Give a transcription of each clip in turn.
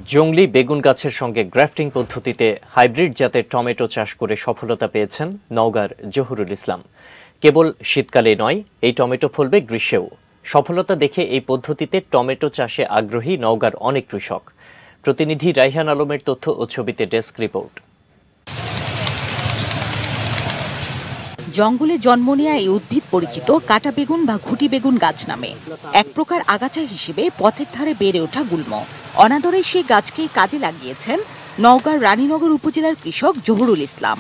জংলি বেগুন গাছের সঙ্গে গ্রাফটিং পদ্ধতিতে হাইব্রিড জাতের টমেটো চাষ করে সফলতা পেয়েছেন নওগাঁর জহুরুল ইসলাম। কেবল শীতকালে নয়, এই টমেটো ফলবে গ্রীষ্মেও। সফলতা দেখে এই পদ্ধতিতে টমেটো চাষে আগ্রহী নওগাঁর অনেক কৃষক। প্রতিনিধি রাইহান আলমের তথ্য ও ছবিতে ডেস্ক রিপোর্ট। জঙ্গলে জন্ম নেয়া এই উদ্ভিদ পরিচিত কাটা বেগুন বা ঘুটি বেগুন গাছ নামে। এক প্রকার আগাছা হিসেবে পথের ধারে বেড়ে ওঠা গুল্ম। অনাদরে সেই গাছকে কাজে লাগিয়েছেন নওগাঁর রানীনগর উপজেলার কৃষক জহুরুল ইসলাম।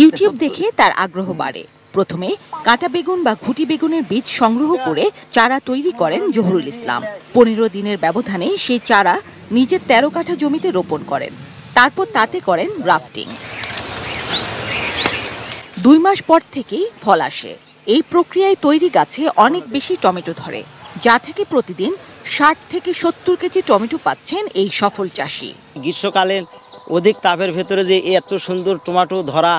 ইউটিউব দেখে তার আগ্রহ বাড়ে। প্রথমে কাটা বেগুন বা ঘুটি বেগুনের বীজ সংগ্রহ করে চারা তৈরি করেন জহুরুল ইসলাম। 15 দিনের ব্যবধানে সেই চারা নিজের 13 কাঠা জমিতে রোপণ করেন। তারপর তাতে করেন গ্রাফটিং। 2 মাস পর থেকেই ফল আসে। এই প্রক্রিয়ায় তৈরি গাছে অনেক বেশি টমেটো ধরে, যা থেকে প্রতিদিন 60 থেকে 70 কেজি টমেটো পাচ্ছেন এই সফল চাষি। গ্রীষ্মকালীন অধিক তাপের ভেতরে যে এত সুন্দর টমেটো ধরা,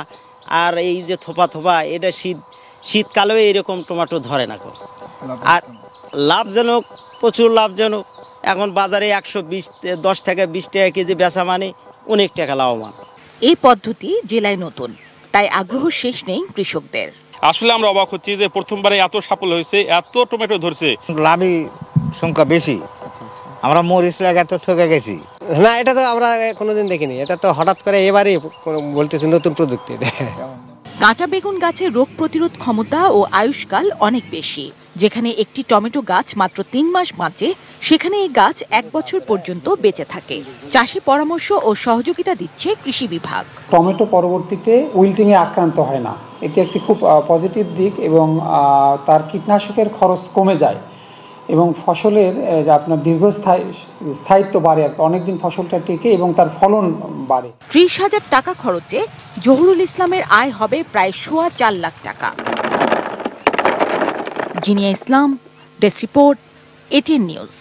আর এই যে থোপা থোপা, এটা শীতকালেও এইরকম টমেটো ধরে না। আর লাভজনক, প্রচুর লাভজনক। এখন বাজারে 10 থেকে 20 টাকা কেজি বেচা মানে অনেক টাকা লাভবান। এই পদ্ধতি জেলায় নতুন, তাই আগ্রহ শেষ নেই কৃষকদের। আসলে আমরা অবাক হচ্ছি যে প্রথমবারে এত সাফল্য হয়েছে, এত টমেটো ধরছে। লাভই সংখ্যা বেশি। আমরা মরিচ লাগাতে ঠকে গেছি না, এটা তো আমরা কোনোদিন দেখিনি। এটা তো হঠাৎ করে এবারই বলতেছি নতুন প্রযুক্তি। কাঁচা বেগুন গাছের রোগ প্রতিরোধ ক্ষমতা ও আয়ুষ্কাল অনেক বেশি। যেখানে একটি টমেটো গাছ মাত্র 3 মাস বাঁচে, সেখানে এই গাছ 1 বছর পর্যন্ত বেঁচে থাকে। চাষি পরামর্শ ও সহযোগিতা দিচ্ছে কৃষি বিভাগ। টমেটো পরবর্তীতে উইল্টিংয়ে আক্রান্ত হয় না, এটি একটি খুব পজিটিভ দিক এবং তার কীটনাশকের খরচ কমে যায় এবং ফসলের আপনার স্থায়িত্ব বাড়ে। আর অনেকদিন ফসলটা টিকে এবং তার ফলন বাড়ে। 30,000 টাকা খরচে জহুরুল ইসলামের আয় হবে প্রায় 4.25 লাখ টাকা। জিনিয়া ইসলাম, ডেস্ক রিপোর্ট, ATN নিউজ।